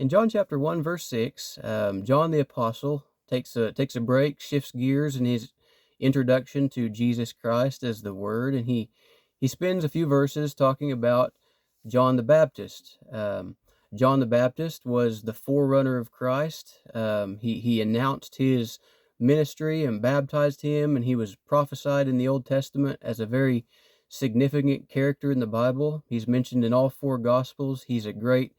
In John chapter 1, verse 6, John the Apostle takes a break, shifts gears in his introduction to Jesus Christ as the Word, and he spends a few verses talking about John the Baptist. John the Baptist was the forerunner of Christ. He announced his ministry and baptized him, and he was prophesied in the Old Testament as a very significant character in the Bible. He's mentioned in all four Gospels. He's a great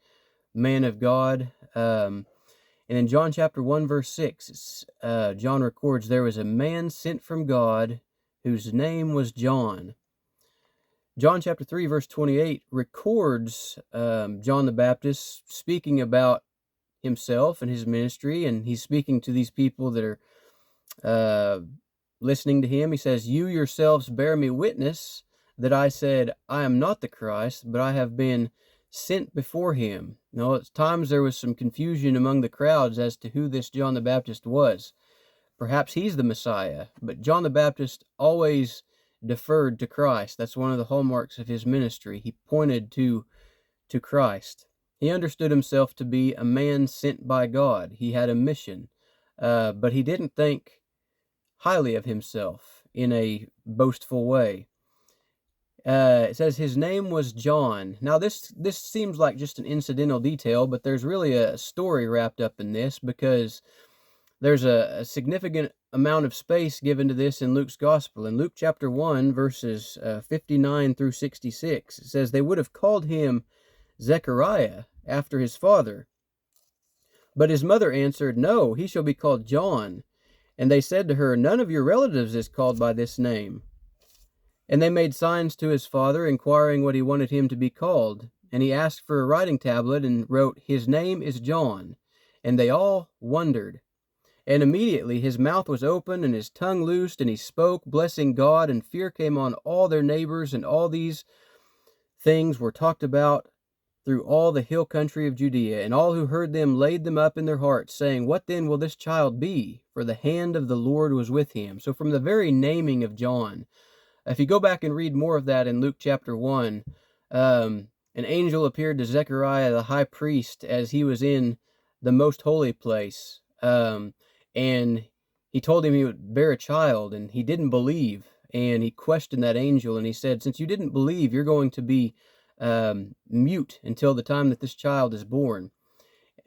man of God. And in John chapter 1, verse 6, John records, there was a man sent from God whose name was John. John chapter 3, verse 28 records John the Baptist speaking about himself and his ministry, and he's speaking to these people that are listening to him. He says, "You yourselves bear me witness that I said, I am not the Christ, but I have been sent before him." Now, at times there was some confusion among the crowds as to who this John the Baptist was. Perhaps he's the Messiah, but John the Baptist always deferred to Christ. That's one of the hallmarks of his ministry. He pointed to Christ. He understood himself to be a man sent by God. He had a mission, but he didn't think highly of himself in a boastful way. It says his name was John. Now, this seems like just an incidental detail, but there's really a story wrapped up in this, because there's a significant amount of space given to this in Luke's Gospel. In Luke chapter 1, verses 59 through 66, it says, "They would have called him Zechariah after his father. But his mother answered, 'No, he shall be called John.' And they said to her, 'None of your relatives is called by this name.' And they made signs to his father, inquiring what he wanted him to be called. And he asked for a writing tablet and wrote, 'His name is John.' And they all wondered. And immediately his mouth was opened and his tongue loosed, and he spoke, blessing God, and fear came on all their neighbors, and all these things were talked about through all the hill country of Judea. And all who heard them laid them up in their hearts, saying, 'What then will this child be?' For the hand of the Lord was with him." So from the very naming of John, if you go back and read more of that in Luke chapter 1, an angel appeared to Zechariah the high priest as he was in the most holy place, and he told him he would bear a child, and he didn't believe, and he questioned that angel, and he said, "Since you didn't believe, you're going to be mute until the time that this child is born."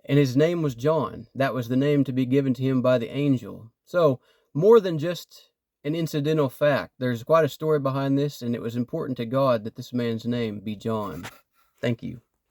And his name was John. That was the name to be given to him by the angel. So, more than just an incidental fact, there's quite a story behind this, and it was important to God that this man's name be John. Thank you.